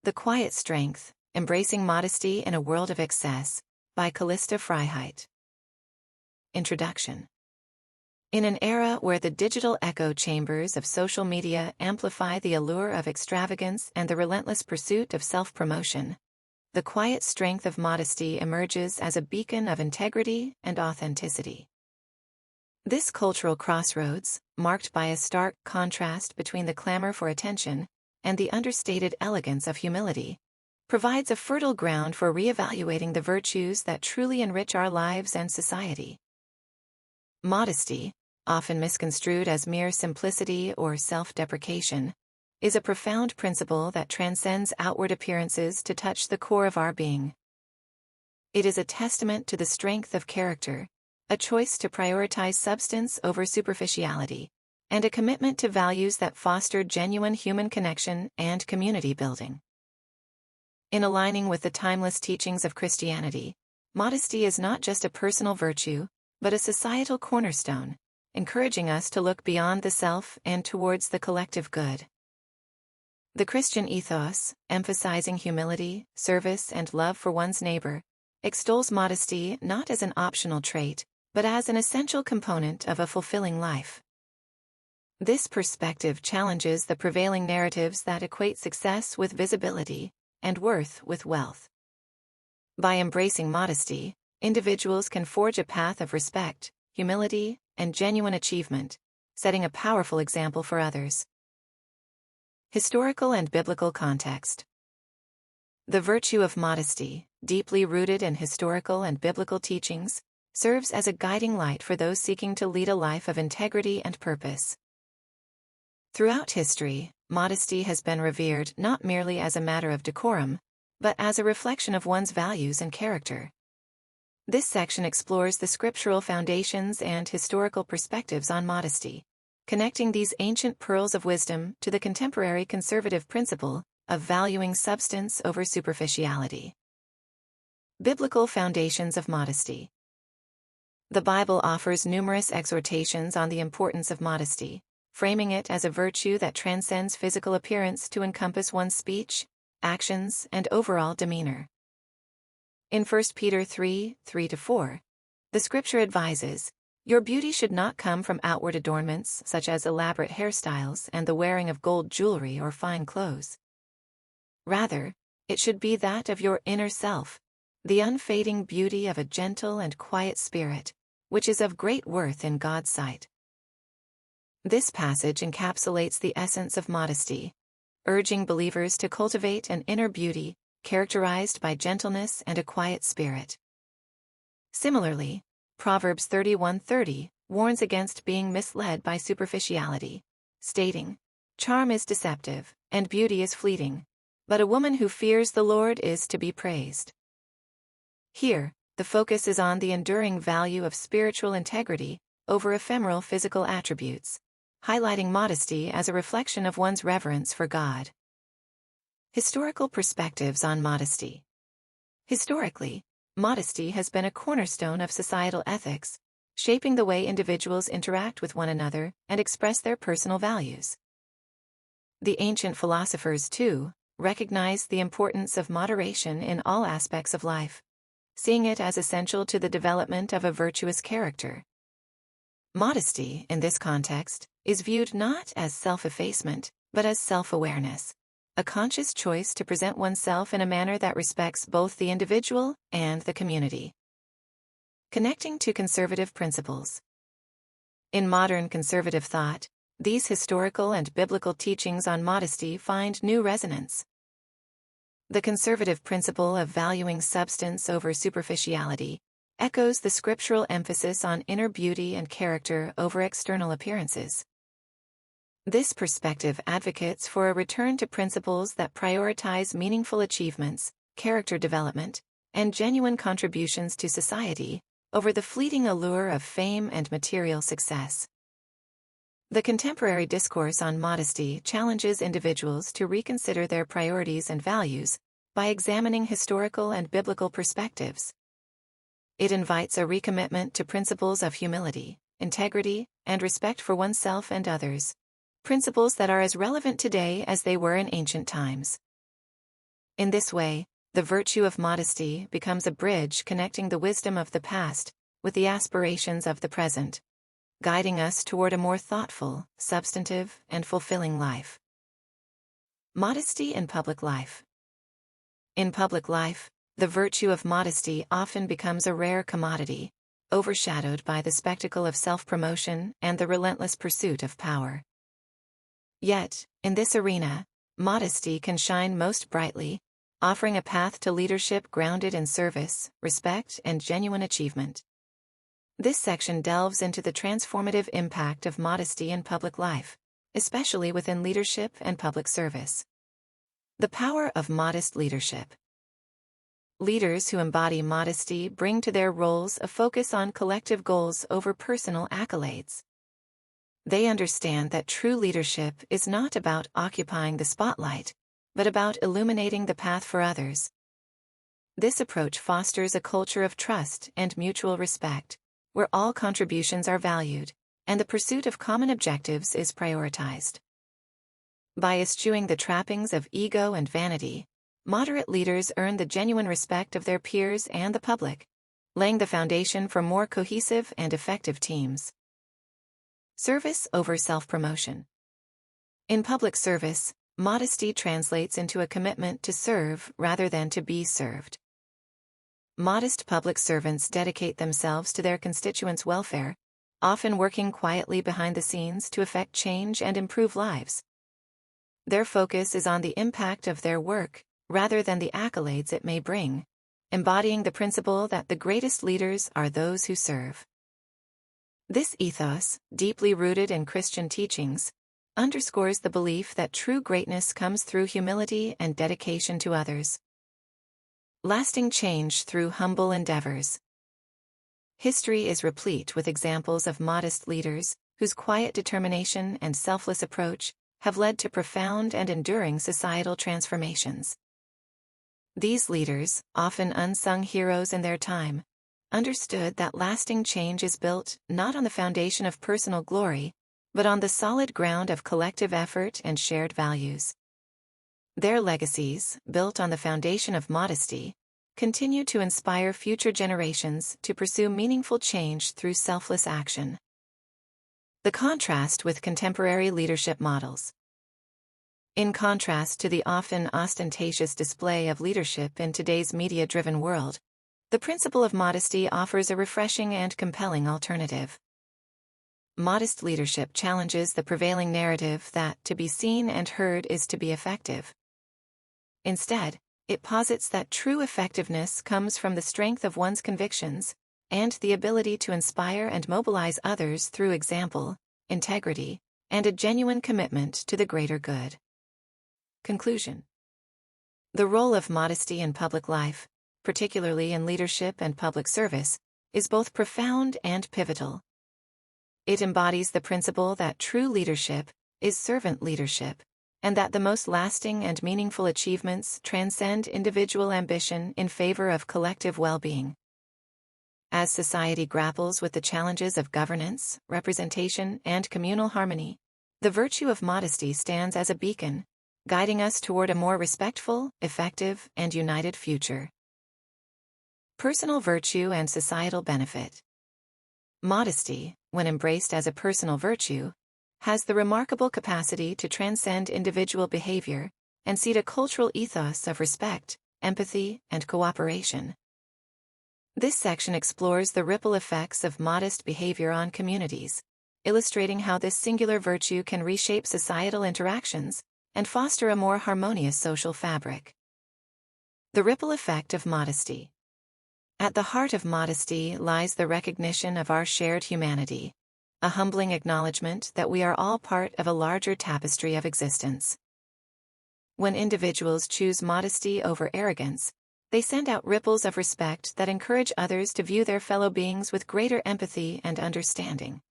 The Quiet Strength, Embracing Modesty in a World of Excess, by Callista Freiheit. Introduction. In an era where the digital echo chambers of social media amplify the allure of extravagance and the relentless pursuit of self-promotion, the quiet strength of modesty emerges as a beacon of integrity and authenticity. This cultural crossroads, marked by a stark contrast between the clamor for attention and the understated elegance of humility, provides a fertile ground for reevaluating the virtues that truly enrich our lives and society. Modesty, often misconstrued as mere simplicity or self-deprecation, is a profound principle that transcends outward appearances to touch the core of our being. It is a testament to the strength of character, a choice to prioritize substance over superficiality, and a commitment to values that foster genuine human connection and community building. In aligning with the timeless teachings of Christianity, modesty is not just a personal virtue, but a societal cornerstone, encouraging us to look beyond the self and towards the collective good. The Christian ethos, emphasizing humility, service, and love for one's neighbor, extols modesty not as an optional trait, but as an essential component of a fulfilling life. This perspective challenges the prevailing narratives that equate success with visibility and worth with wealth. By embracing modesty, individuals can forge a path of respect, humility, and genuine achievement, setting a powerful example for others. Historical and biblical context. The virtue of modesty, deeply rooted in historical and biblical teachings, serves as a guiding light for those seeking to lead a life of integrity and purpose. Throughout history, modesty has been revered not merely as a matter of decorum, but as a reflection of one's values and character. This section explores the scriptural foundations and historical perspectives on modesty, connecting these ancient pearls of wisdom to the contemporary conservative principle of valuing substance over superficiality. Biblical foundations of modesty. The Bible offers numerous exhortations on the importance of modesty, framing it as a virtue that transcends physical appearance to encompass one's speech, actions, and overall demeanor. In 1 Peter 3:3-4, the scripture advises, "Your beauty should not come from outward adornments such as elaborate hairstyles and the wearing of gold jewelry or fine clothes. Rather, it should be that of your inner self, the unfading beauty of a gentle and quiet spirit, which is of great worth in God's sight." This passage encapsulates the essence of modesty, urging believers to cultivate an inner beauty characterized by gentleness and a quiet spirit. Similarly, Proverbs 31:30 warns against being misled by superficiality, stating, "Charm is deceptive, and beauty is fleeting, but a woman who fears the Lord is to be praised." Here, the focus is on the enduring value of spiritual integrity over ephemeral physical attributes, highlighting modesty as a reflection of one's reverence for God. Historical perspectives on modesty. Historically, modesty has been a cornerstone of societal ethics, shaping the way individuals interact with one another and express their personal values. The ancient philosophers, too, recognized the importance of moderation in all aspects of life, seeing it as essential to the development of a virtuous character. Modesty, in this context, is viewed not as self-effacement, but as self-awareness, a conscious choice to present oneself in a manner that respects both the individual and the community. Connecting to conservative principles. In modern conservative thought, these historical and biblical teachings on modesty find new resonance. The conservative principle of valuing substance over superficiality echoes the scriptural emphasis on inner beauty and character over external appearances. This perspective advocates for a return to principles that prioritize meaningful achievements, character development, and genuine contributions to society over the fleeting allure of fame and material success. The contemporary discourse on modesty challenges individuals to reconsider their priorities and values by examining historical and biblical perspectives. It invites a recommitment to principles of humility, integrity, and respect for oneself and others, principles that are as relevant today as they were in ancient times. In this way, the virtue of modesty becomes a bridge connecting the wisdom of the past with the aspirations of the present, guiding us toward a more thoughtful, substantive, and fulfilling life. Modesty in public life. In public life, the virtue of modesty often becomes a rare commodity, overshadowed by the spectacle of self-promotion and the relentless pursuit of power. Yet, in this arena, modesty can shine most brightly, offering a path to leadership grounded in service, respect, and genuine achievement. This section delves into the transformative impact of modesty in public life, especially within leadership and public service. The power of modest leadership. Leaders who embody modesty bring to their roles a focus on collective goals over personal accolades. They understand that true leadership is not about occupying the spotlight, but about illuminating the path for others. This approach fosters a culture of trust and mutual respect, where all contributions are valued, and the pursuit of common objectives is prioritized. By eschewing the trappings of ego and vanity, moderate leaders earn the genuine respect of their peers and the public, laying the foundation for more cohesive and effective teams. Service over self-promotion. In public service, modesty translates into a commitment to serve rather than to be served. Modest public servants dedicate themselves to their constituents' welfare, often working quietly behind the scenes to effect change and improve lives. Their focus is on the impact of their work, rather than the accolades it may bring, embodying the principle that the greatest leaders are those who serve. This ethos, deeply rooted in Christian teachings, underscores the belief that true greatness comes through humility and dedication to others. Lasting change through humble endeavors. History is replete with examples of modest leaders whose quiet determination and selfless approach have led to profound and enduring societal transformations. These leaders, often unsung heroes in their time, understood that lasting change is built not on the foundation of personal glory, but on the solid ground of collective effort and shared values. Their legacies, built on the foundation of modesty, continue to inspire future generations to pursue meaningful change through selfless action. The contrast with contemporary leadership models. In contrast to the often ostentatious display of leadership in today's media-driven world, the principle of modesty offers a refreshing and compelling alternative. Modest leadership challenges the prevailing narrative that to be seen and heard is to be effective. Instead, it posits that true effectiveness comes from the strength of one's convictions and the ability to inspire and mobilize others through example, integrity, and a genuine commitment to the greater good. Conclusion. The role of modesty in public life, particularly in leadership and public service, is both profound and pivotal. It embodies the principle that true leadership is servant leadership, and that the most lasting and meaningful achievements transcend individual ambition in favor of collective well-being. As society grapples with the challenges of governance, representation, and communal harmony, the virtue of modesty stands as a beacon, guiding us toward a more respectful, effective, and united future. Personal virtue and societal benefit. Modesty, when embraced as a personal virtue, has the remarkable capacity to transcend individual behavior and seed a cultural ethos of respect, empathy, and cooperation. This section explores the ripple effects of modest behavior on communities, illustrating how this singular virtue can reshape societal interactions and foster a more harmonious social fabric. The ripple effect of modesty. At the heart of modesty lies the recognition of our shared humanity, a humbling acknowledgement that we are all part of a larger tapestry of existence. When individuals choose modesty over arrogance, they send out ripples of respect that encourage others to view their fellow beings with greater empathy and understanding.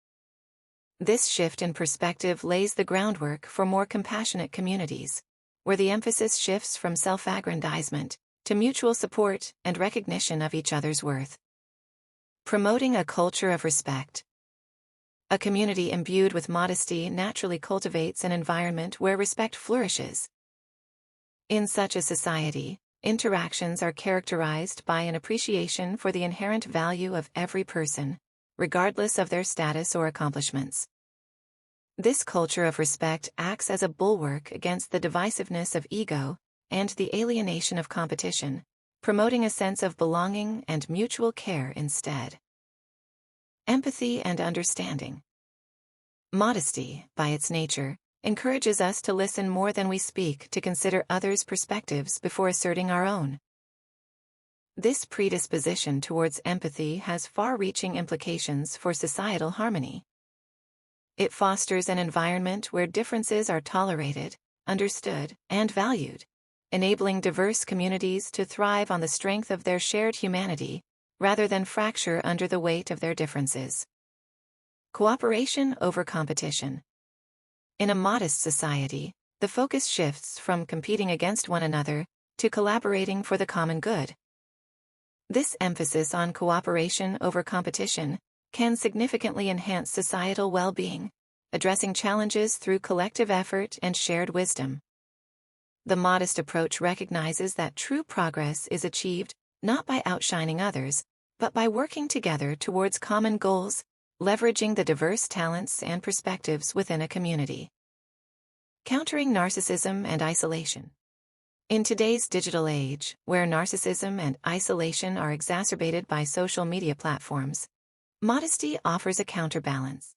This shift in perspective lays the groundwork for more compassionate communities, where the emphasis shifts from self-aggrandizement to mutual support and recognition of each other's worth. Promoting a culture of respect. A community imbued with modesty naturally cultivates an environment where respect flourishes. In such a society, interactions are characterized by an appreciation for the inherent value of every person, regardless of their status or accomplishments. This culture of respect acts as a bulwark against the divisiveness of ego and the alienation of competition, promoting a sense of belonging and mutual care instead. Empathy and understanding. Modesty, by its nature, encourages us to listen more than we speak, to consider others' perspectives before asserting our own. This predisposition towards empathy has far-reaching implications for societal harmony. It fosters an environment where differences are tolerated, understood, and valued, enabling diverse communities to thrive on the strength of their shared humanity, rather than fracture under the weight of their differences. Cooperation over competition. In a modest society, the focus shifts from competing against one another to collaborating for the common good. This emphasis on cooperation over competition can significantly enhance societal well-being, addressing challenges through collective effort and shared wisdom. The modest approach recognizes that true progress is achieved not by outshining others, but by working together towards common goals, leveraging the diverse talents and perspectives within a community. Countering narcissism and isolation. In today's digital age, where narcissism and isolation are exacerbated by social media platforms, modesty offers a counterbalance.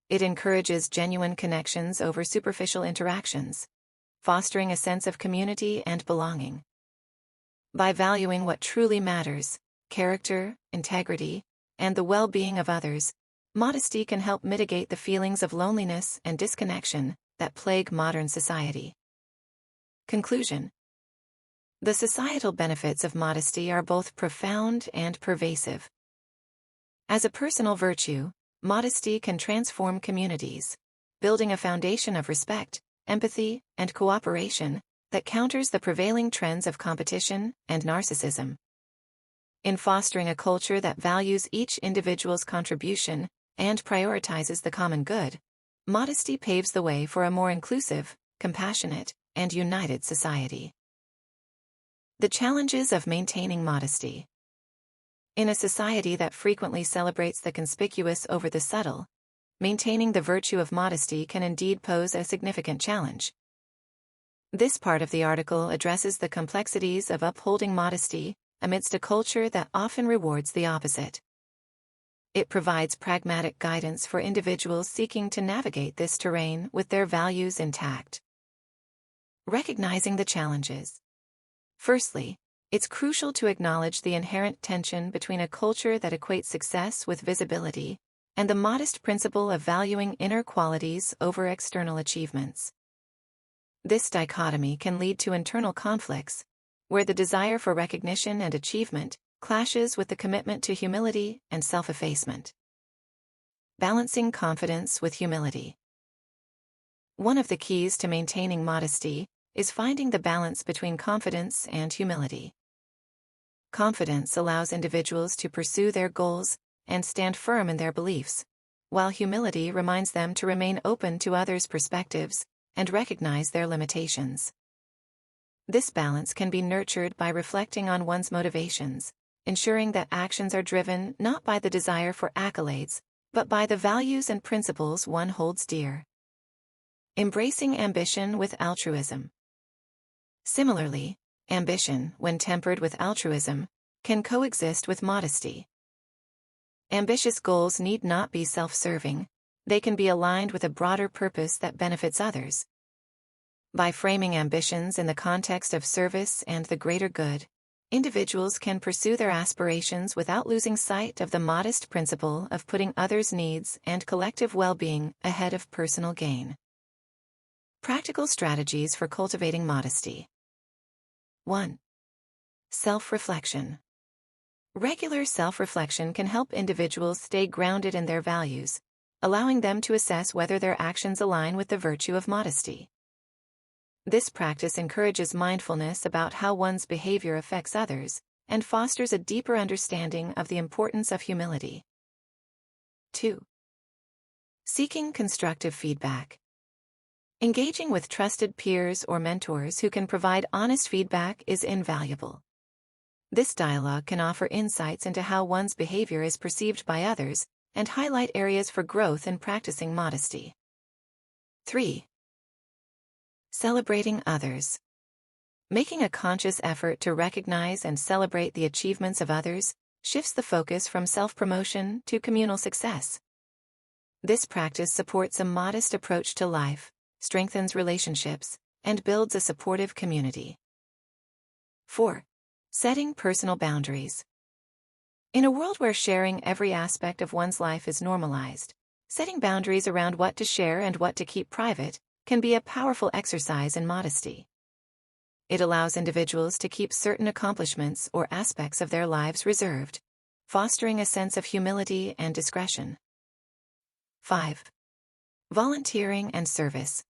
It encourages genuine connections over superficial interactions, fostering a sense of community and belonging. By valuing what truly matters, character, integrity, and the well-being of others, modesty can help mitigate the feelings of loneliness and disconnection that plague modern society. Conclusion. The societal benefits of modesty are both profound and pervasive. As a personal virtue, modesty can transform communities, building a foundation of respect, empathy, and cooperation that counters the prevailing trends of competition and narcissism. In fostering a culture that values each individual's contribution and prioritizes the common good, modesty paves the way for a more inclusive, compassionate, and united society. The challenges of maintaining modesty. In a society that frequently celebrates the conspicuous over the subtle, maintaining the virtue of modesty can indeed pose a significant challenge. This part of the article addresses the complexities of upholding modesty amidst a culture that often rewards the opposite. It provides pragmatic guidance for individuals seeking to navigate this terrain with their values intact. Recognizing the challenges. Firstly, it's crucial to acknowledge the inherent tension between a culture that equates success with visibility and the modest principle of valuing inner qualities over external achievements. This dichotomy can lead to internal conflicts, where the desire for recognition and achievement clashes with the commitment to humility and self-effacement. Balancing confidence with humility. One of the keys to maintaining modesty is finding the balance between confidence and humility. Confidence allows individuals to pursue their goals and stand firm in their beliefs, while humility reminds them to remain open to others' perspectives and recognize their limitations. This balance can be nurtured by reflecting on one's motivations, ensuring that actions are driven not by the desire for accolades, but by the values and principles one holds dear. Embracing ambition with altruism. Similarly, ambition, when tempered with altruism, can coexist with modesty. Ambitious goals need not be self-serving, they can be aligned with a broader purpose that benefits others. By framing ambitions in the context of service and the greater good, individuals can pursue their aspirations without losing sight of the modest principle of putting others' needs and collective well-being ahead of personal gain. Practical strategies for cultivating modesty. 1. Self-reflection. Regular self-reflection can help individuals stay grounded in their values, allowing them to assess whether their actions align with the virtue of modesty. This practice encourages mindfulness about how one's behavior affects others and fosters a deeper understanding of the importance of humility. 2. Seeking constructive feedback. Engaging with trusted peers or mentors who can provide honest feedback is invaluable. This dialogue can offer insights into how one's behavior is perceived by others and highlight areas for growth in practicing modesty. 3. Celebrating others. Making a conscious effort to recognize and celebrate the achievements of others shifts the focus from self-promotion to communal success. This practice supports a modest approach to life, strengthens relationships, and builds a supportive community. 4. Setting personal boundaries. In a world where sharing every aspect of one's life is normalized, setting boundaries around what to share and what to keep private can be a powerful exercise in modesty. It allows individuals to keep certain accomplishments or aspects of their lives reserved, fostering a sense of humility and discretion. 5. Volunteering and service.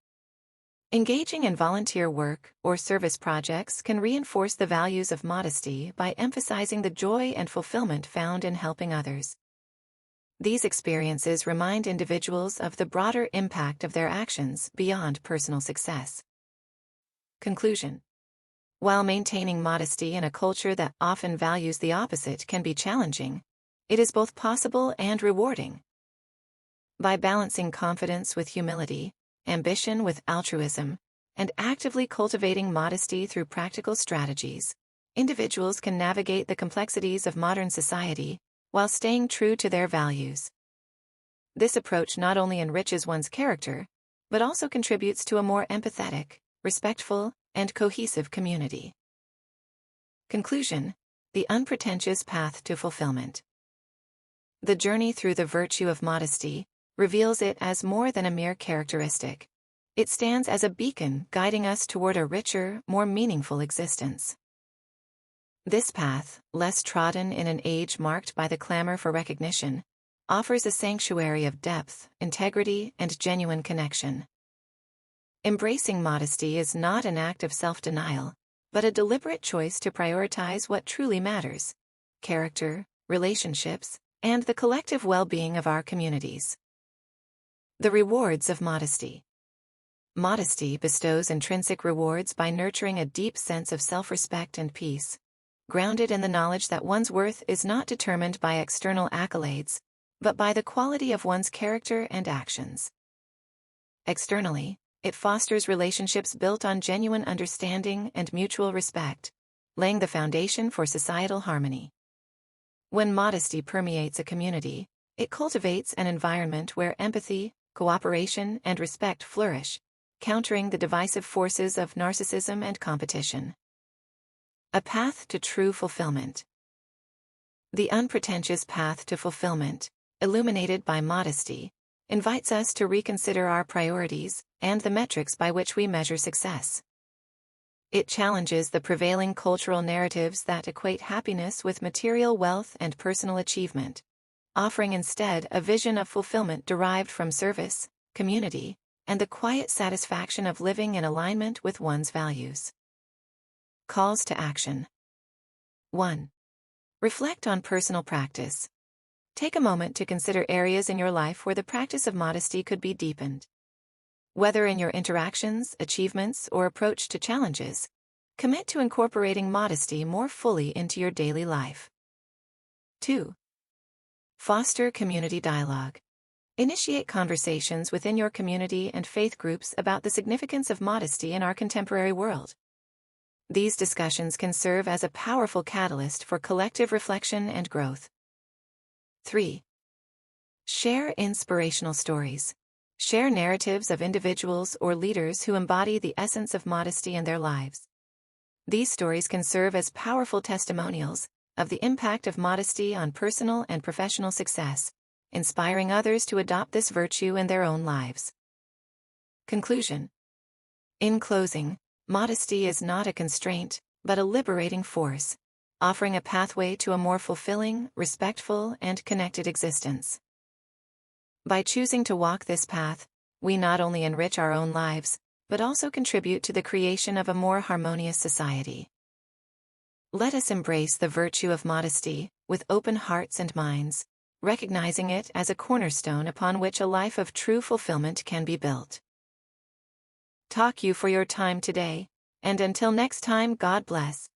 Engaging in volunteer work or service projects can reinforce the values of modesty by emphasizing the joy and fulfillment found in helping others. These experiences remind individuals of the broader impact of their actions beyond personal success. Conclusion. While maintaining modesty in a culture that often values the opposite can be challenging, it is both possible and rewarding. By balancing confidence with humility, ambition with altruism, and actively cultivating modesty through practical strategies, individuals can navigate the complexities of modern society while staying true to their values. This approach not only enriches one's character, but also contributes to a more empathetic, respectful, and cohesive community. Conclusion. The unpretentious path to fulfillment. The journey through the virtue of modesty reveals it as more than a mere characteristic. It stands as a beacon guiding us toward a richer, more meaningful existence. This path, less trodden in an age marked by the clamor for recognition, offers a sanctuary of depth, integrity, and genuine connection. Embracing modesty is not an act of self-denial, but a deliberate choice to prioritize what truly matters: character, relationships, and the collective well-being of our communities. The rewards of modesty. Modesty bestows intrinsic rewards by nurturing a deep sense of self-respect and peace, grounded in the knowledge that one's worth is not determined by external accolades, but by the quality of one's character and actions. Externally, it fosters relationships built on genuine understanding and mutual respect, laying the foundation for societal harmony. When modesty permeates a community, it cultivates an environment where empathy, cooperation, and respect flourish, countering the divisive forces of narcissism and competition. A path to true fulfillment. The unpretentious path to fulfillment, illuminated by modesty, invites us to reconsider our priorities and the metrics by which we measure success. It challenges the prevailing cultural narratives that equate happiness with material wealth and personal achievement, offering instead a vision of fulfillment derived from service, community, and the quiet satisfaction of living in alignment with one's values. Calls to action. 1. Reflect on personal practice. Take a moment to consider areas in your life where the practice of modesty could be deepened. Whether in your interactions, achievements, or approach to challenges, commit to incorporating modesty more fully into your daily life. 2. Foster community dialogue. Initiate conversations within your community and faith groups about the significance of modesty in our contemporary world. These discussions can serve as a powerful catalyst for collective reflection and growth. 3. Share inspirational stories. Share narratives of individuals or leaders who embody the essence of modesty in their lives. These stories can serve as powerful testimonials of the impact of modesty on personal and professional success, inspiring others to adopt this virtue in their own lives. Conclusion. In closing, modesty is not a constraint, but a liberating force, offering a pathway to a more fulfilling, respectful, and connected existence. By choosing to walk this path, we not only enrich our own lives, but also contribute to the creation of a more harmonious society. Let us embrace the virtue of modesty with open hearts and minds, recognizing it as a cornerstone upon which a life of true fulfillment can be built. Talk you for your time today, and until next time, God bless.